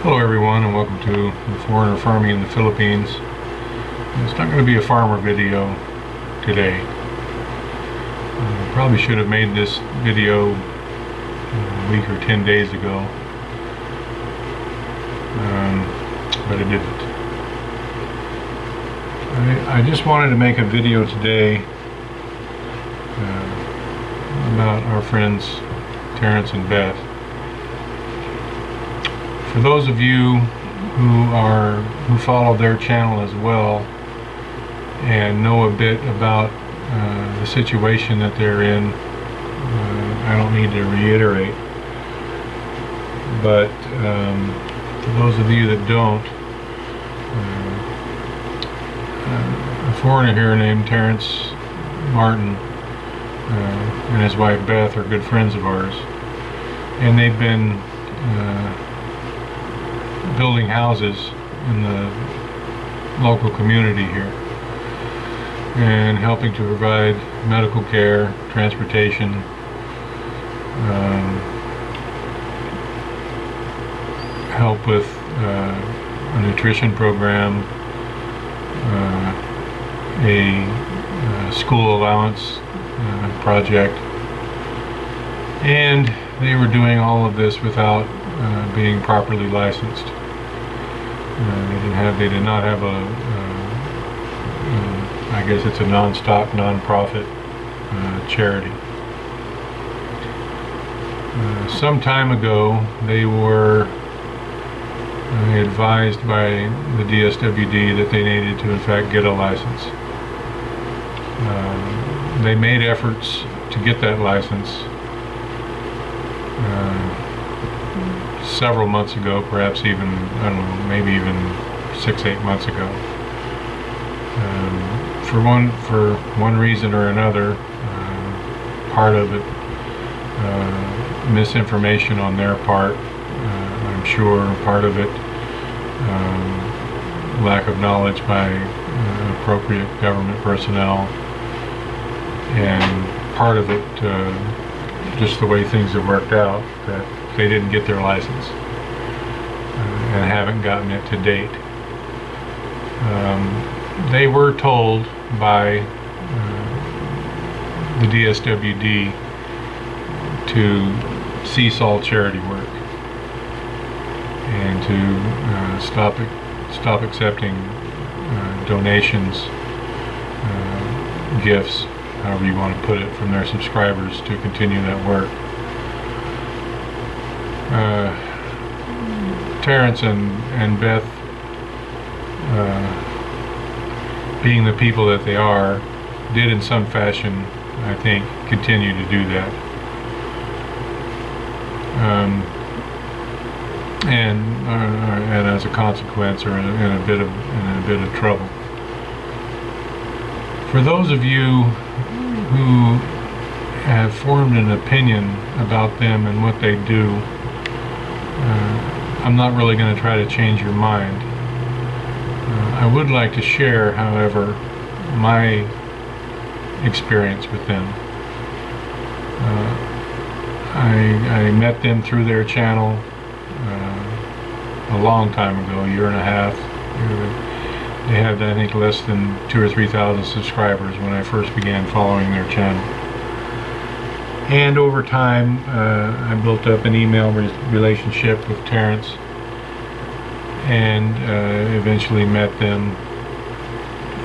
Hello everyone, and welcome to the Foreigner Farming in the Philippines. It's not going to be a farmer video today. Probably should have made this video a week or 10 days ago, but I didn't. I just wanted to make a video today about our friends Terence and Beth. For those of you who follow their channel as well and know a bit about the situation that they're in, I don't need to reiterate. But for those of you that don't, a foreigner here named Terence Martin and his wife Beth are good friends of ours, and they've been building houses in the local community here and helping to provide medical care, transportation, help with a nutrition program, a school allowance project, and they were doing all of this without being properly licensed. They did not have I guess it's a non-stock, non-profit charity. Some time ago, they were advised by the DSWD that they needed to, in fact, get a license. They made efforts to get that license several months ago, perhaps even, I don't know, maybe even 6-8 months ago. For one reason or another, part of it, misinformation on their part, I'm sure, part of it, lack of knowledge by appropriate government personnel, and part of it, just the way things have worked out, that they didn't get their license and haven't gotten it to date. They were told by the DSWD to cease all charity work and to stop accepting donations, gifts, however you want to put it, from their subscribers to continue that work. Terence and Beth, being the people that they are, did in some fashion, I think, continue to do that. And as a consequence, are in a bit of trouble. For those of you who have formed an opinion about them and what they do, I'm not really going to try to change your mind. I would like to share, however, my experience with them. I met them through their channel a long time ago, a year and a half. They had, I think, less than 2,000 or 3,000 subscribers when I first began following their channel. And over time, I built up an email relationship with Terence, and eventually met them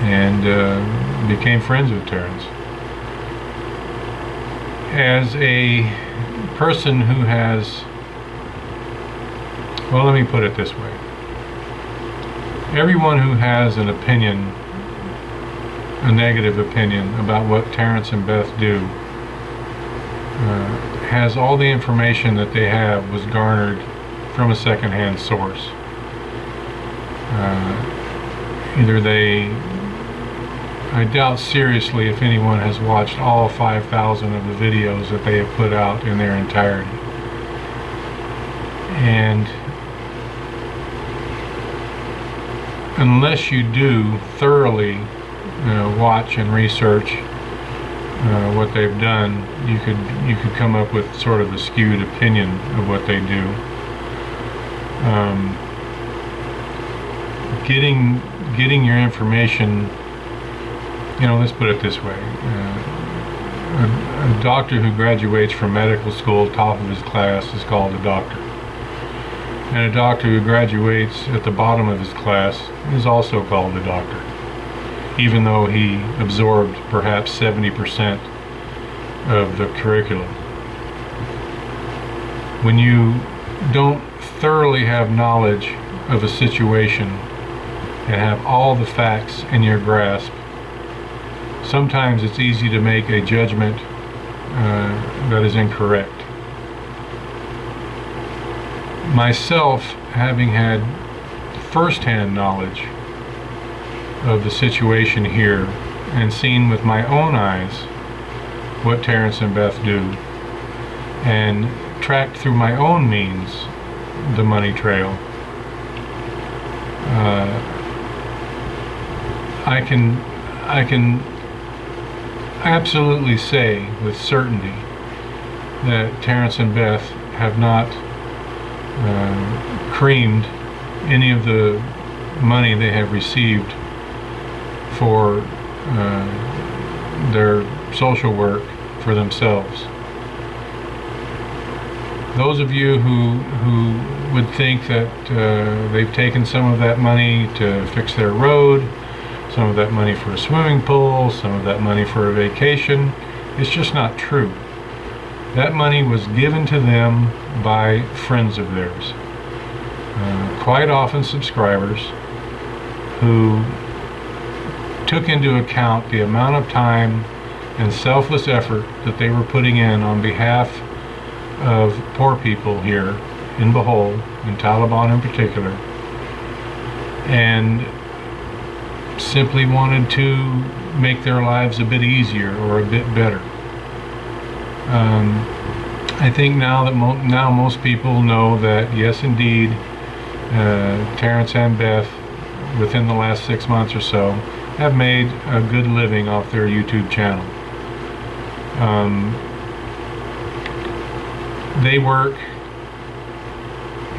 and became friends with Terence. As a person who has, well, let me put it this way. Everyone who has an opinion, a negative opinion about what Terence and Beth do, has all the information that they have was garnered from a secondhand source. I doubt seriously if anyone has watched all 5,000 of the videos that they have put out in their entirety. And unless you do thoroughly watch and research what they've done, you could come up with sort of a skewed opinion of what they do. getting your information. Let's put it this way: a doctor who graduates from medical school, top of his class, is called a doctor, and a doctor who graduates at the bottom of his class is also called a doctor, even though he absorbed perhaps 70% of the curriculum. When you don't thoroughly have knowledge of a situation and have all the facts in your grasp, sometimes it's easy to make a judgment that is incorrect. Myself, having had first-hand knowledge of the situation here and seen with my own eyes what Terence and Beth do, and tracked through my own means the money trail, I can absolutely say with certainty that Terence and Beth have not creamed any of the money they have received for their social work for themselves. Those of you who would think that they've taken some of that money to fix their road, some of that money for a swimming pool, some of that money for a vacation, it's just not true. That money was given to them by friends of theirs, quite often subscribers, who took into account the amount of time and selfless effort that they were putting in on behalf of poor people here in Bohol, in Taliban in particular, and simply wanted to make their lives a bit easier or a bit better. I think now that most people know that, yes, indeed, Terence and Beth, within the last 6 months or so, have made a good living off their YouTube channel. They work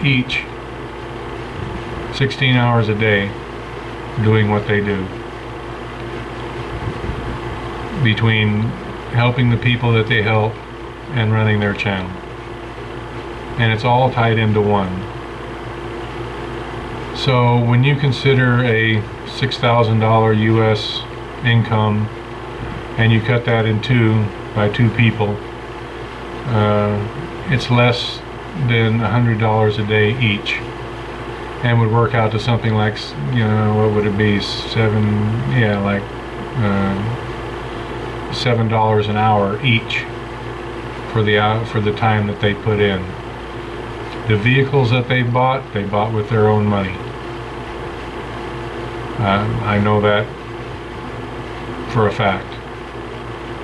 each 16 hours a day doing what they do, between helping the people that they help and running their channel, and it's all tied into one. So when you consider a $6,000 US income and you cut that in two by two people, it's less than $100 a day each, and would work out to something like, what would it be, $7 an hour each for the time that they put in. The vehicles that they bought with their own money. I know that for a fact,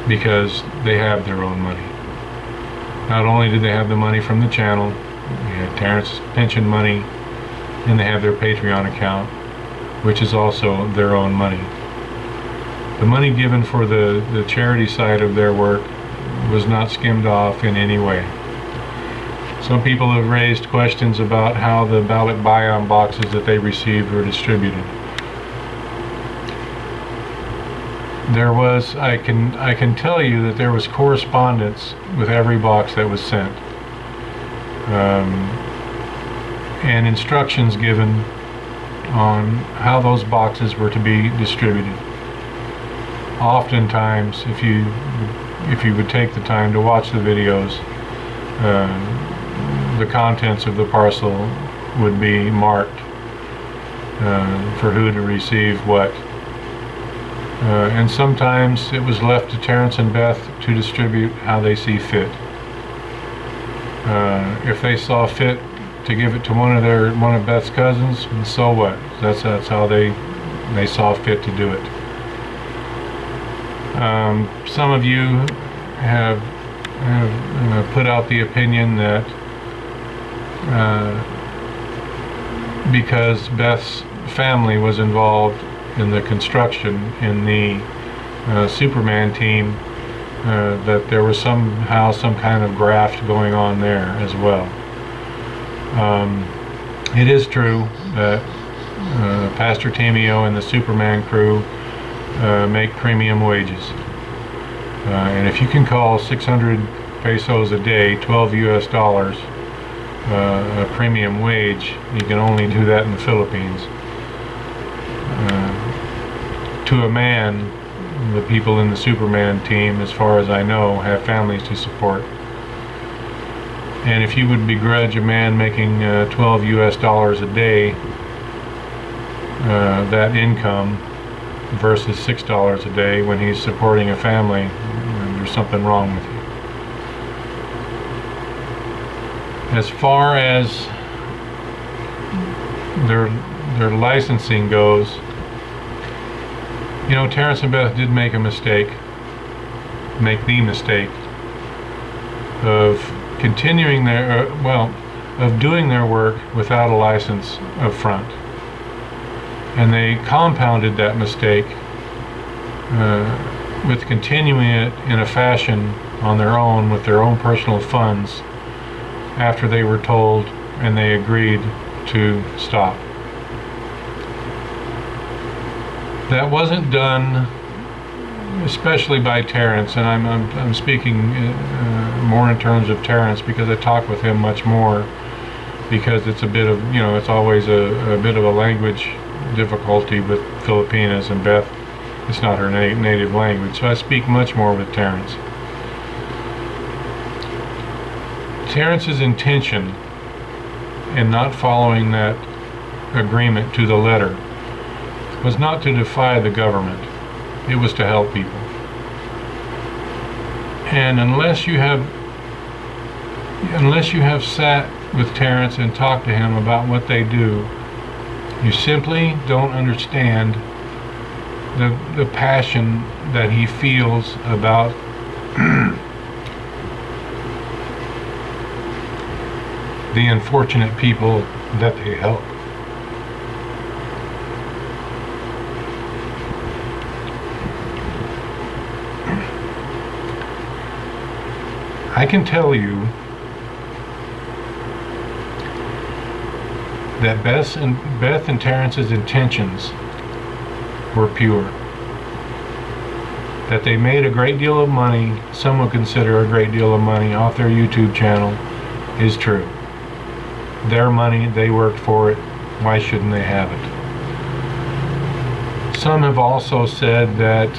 because they have their own money. Not only do they have the money from the channel, they have Terence's pension money, and they have their Patreon account, which is also their own money. The money given for the charity side of their work was not skimmed off in any way. Some people have raised questions about how the ballot buy-on boxes that they received were distributed. There was, I can tell you that there was correspondence with every box that was sent, and instructions given on how those boxes were to be distributed. Oftentimes, if you would take the time to watch the videos, the contents of the parcel would be marked for who to receive what. And sometimes it was left to Terence and Beth to distribute how they see fit. If they saw fit to give it to one of Beth's cousins, so what? That's how they saw fit to do it. Some of you have put out the opinion that because Beth's family was involved in the construction in the Superman team, that there was somehow some kind of graft going on there as well. It is true that Pastor Timeo and the Superman crew make premium wages. And if you can call 600 pesos a day, 12 US dollars, a premium wage, you can only do that in the Philippines. To a man, the people in the Superman team, as far as I know, have families to support. And if you would begrudge a man making 12 US dollars a day, that income versus $6 a day when he's supporting a family, there's something wrong with you. As far as their licensing goes, you know, Terence and Beth did make the mistake of continuing of doing their work without a license up front. And they compounded that mistake with continuing it in a fashion on their own with their own personal funds after they were told and they agreed to stop. That wasn't done, especially by Terence, and I'm speaking more in terms of Terence because I talk with him much more, because it's a bit of, you know, it's always a bit of a language difficulty with Filipinas, and Beth, it's not her native language, so I speak much more with Terence. Terence's intention in not following that agreement to the letter was not to defy the government, it was to help people. And unless you have sat with Terence and talked to him about what they do, you simply don't understand the passion that he feels about the unfortunate people that they help. I can tell you that Beth and Terence's intentions were pure. That they made a great deal of money, some would consider a great deal of money, off their YouTube channel is true. Their money, they worked for it, why shouldn't they have it? Some have also said that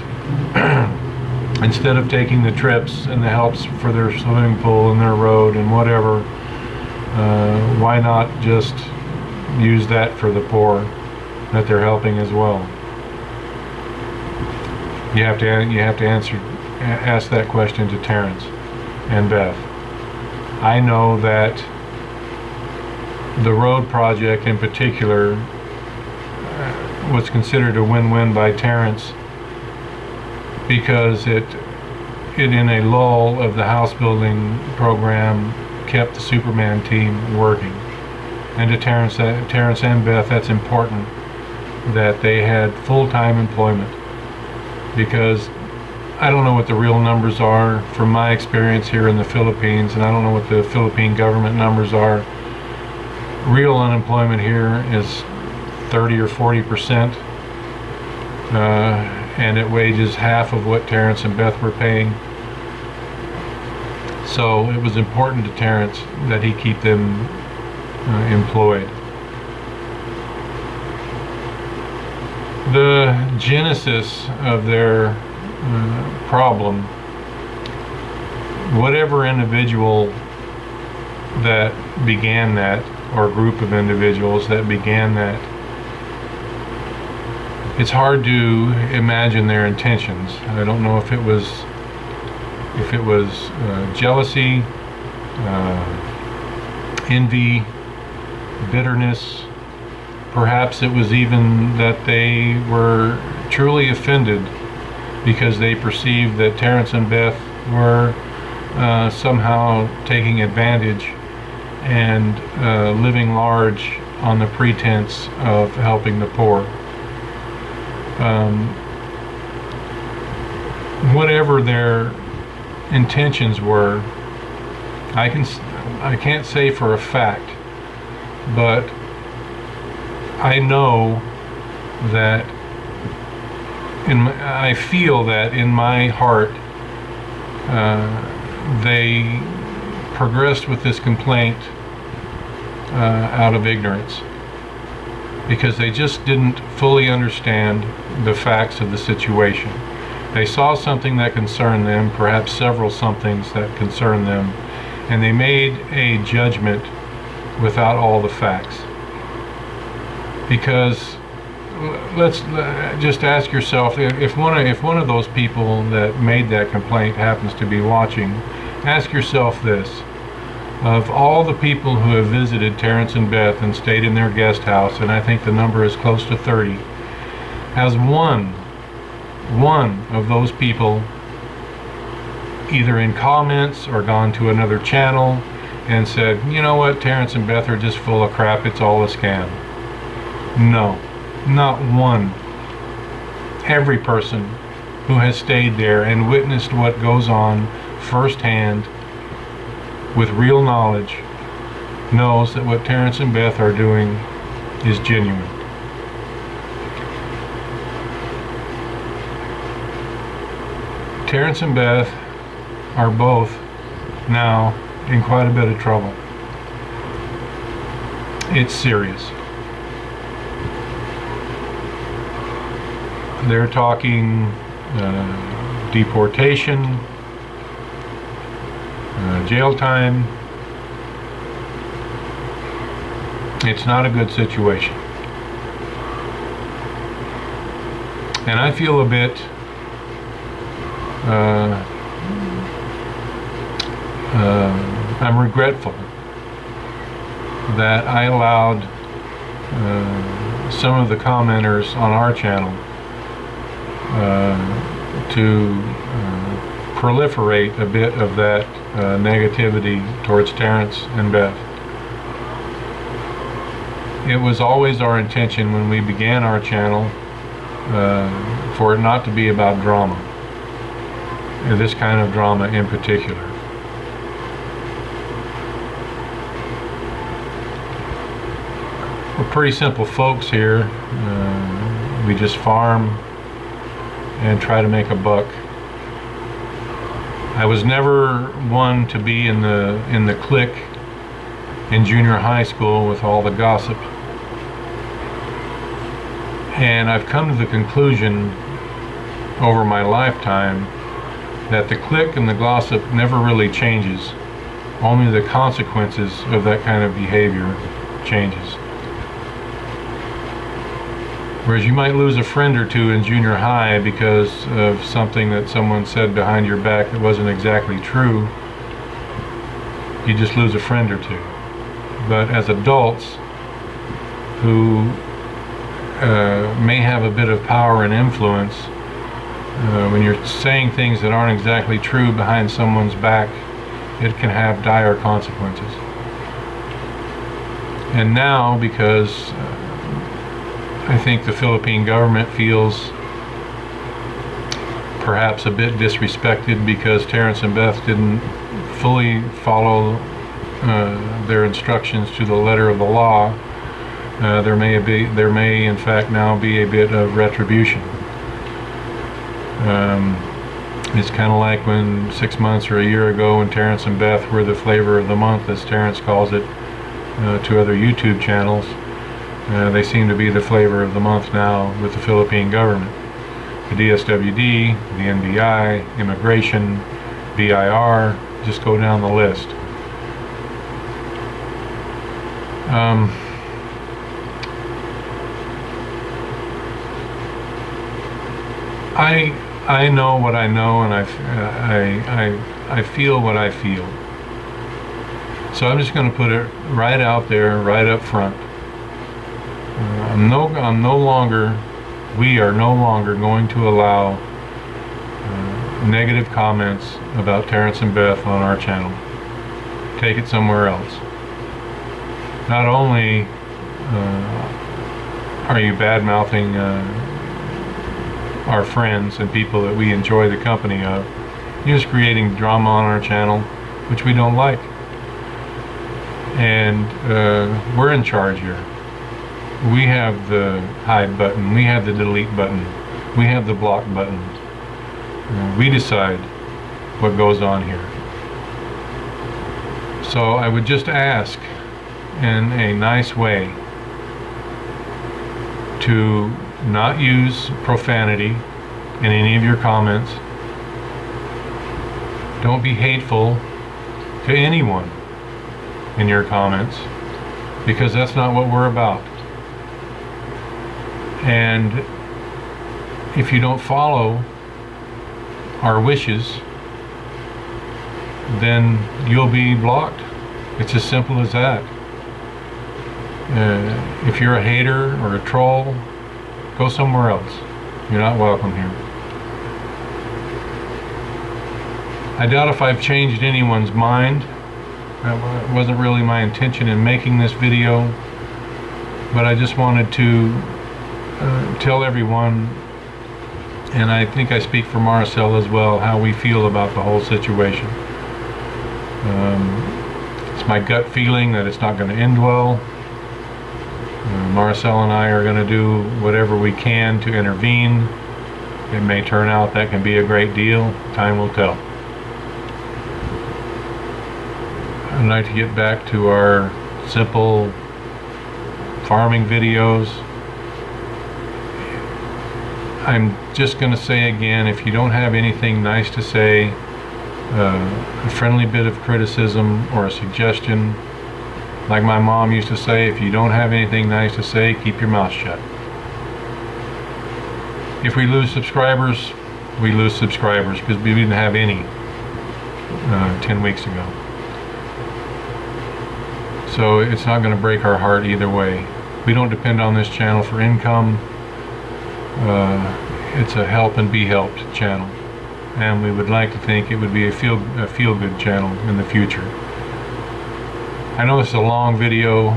instead of taking the trips and the helps for their swimming pool and their road and whatever, why not just use that for the poor that they're helping as well? You have to ask that question to Terence and Beth. I know that the road project in particular was considered a win-win by Terence, because it in a lull of the house building program kept the Superman team working. And to Terence and Beth, that's important that they had full-time employment, because I don't know what the real numbers are from my experience here in the Philippines, and I don't know what the Philippine government numbers are. Real unemployment here is 30 or 40%, and it wages half of what Terence and Beth were paying. So it was important to Terence that he keep them employed. The genesis of their problem, whatever individual that began that, or group of individuals that began that, it's hard to imagine their intentions. I don't know if it was jealousy, envy, bitterness. Perhaps it was even that they were truly offended because they perceived that Terence and Beth were somehow taking advantage and living large on the pretense of helping the poor. Whatever their intentions were, I can't say for a fact, but I know that I feel that in my heart they progressed with this complaint out of ignorance, because they just didn't fully understand the facts of the situation. They saw something that concerned them, perhaps several somethings that concerned them, and they made a judgment without all the facts. Because let's just ask yourself, if one of those people that made that complaint happens to be watching, ask yourself this: of all the people who have visited Terence and Beth and stayed in their guest house, and I think the number is close to 30, has one of those people either in comments or gone to another channel and said, you know what, Terence and Beth are just full of crap, it's all a scam? No, not one. Every person who has stayed there and witnessed what goes on firsthand with real knowledge knows that what Terence and Beth are doing is genuine. Terence and Beth are both now in quite a bit of trouble. It's serious. They're talking deportation, jail time. It's not a good situation. And I feel a bit I'm regretful that I allowed some of the commenters on our channel to proliferate a bit of that negativity towards Terence and Beth. It was always our intention when we began our channel for it not to be about drama, this kind of drama in particular. We're pretty simple folks here. We just farm and try to make a buck. I was never one to be in the clique in junior high school with all the gossip. And I've come to the conclusion over my lifetime that the clique and the gossip never really changes. Only the consequences of that kind of behavior changes. Whereas you might lose a friend or two in junior high because of something that someone said behind your back that wasn't exactly true, you just lose a friend or two. But as adults who may have a bit of power and influence, when you're saying things that aren't exactly true behind someone's back, it can have dire consequences. And now, because I think the Philippine government feels perhaps a bit disrespected because Terence and Beth didn't fully follow their instructions to the letter of the law, there may in fact now be a bit of retribution. It's kind of like when 6 months or a year ago when Terence and Beth were the flavor of the month, as Terence calls it, to other YouTube channels. They seem to be the flavor of the month now with the Philippine government. The DSWD, the NBI, immigration, BIR, just go down the list. I know what I know, and I feel what I feel. So I'm just going to put it right out there, right up front. We are no longer going to allow negative comments about Terence and Beth on our channel. Take it somewhere else. Not only are you bad-mouthing our friends and people that we enjoy the company of, you're just creating drama on our channel, which we don't like. And we're in charge here. We have the hide button, we have the delete button, we have the block button. We decide what goes on here. So I would just ask in a nice way to not use profanity in any of your comments. Don't be hateful to anyone in your comments, because that's not what we're about. And if you don't follow our wishes, then you'll be blocked. It's as simple as that. If you're a hater or a troll, go somewhere else. You're not welcome here. I doubt if I've changed anyone's mind. That wasn't really my intention in making this video, but I just wanted to tell everyone, and I think I speak for Marcel as well, how we feel about the whole situation. It's my gut feeling that it's not going to end well. Marcel and I are going to do whatever we can to intervene. It may turn out that can be a great deal. Time will tell. I'd like to get back to our simple farming videos. I'm just going to say again, if you don't have anything nice to say, a friendly bit of criticism or a suggestion, like my mom used to say, if you don't have anything nice to say, keep your mouth shut. If we lose subscribers, we lose subscribers, because we didn't have any 10 weeks ago. So it's not going to break our heart either way. We don't depend on this channel for income. It's a help and be helped channel, and we would like to think it would be a feel-good channel in the future. I know this is a long video,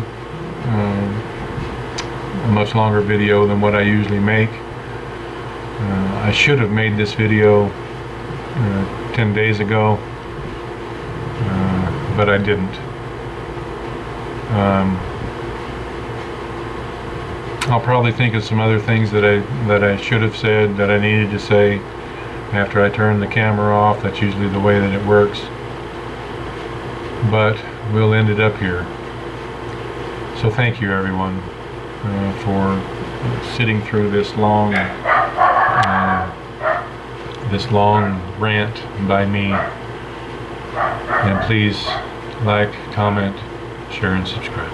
a much longer video than what I usually make. I should have made this video 10 days ago, but I didn't. I'll probably think of some other things that I should have said, that I needed to say after I turn the camera off. That's usually the way that it works. But we'll end it up here. So thank you everyone for sitting through this long rant by me. And please like, comment, share, and subscribe.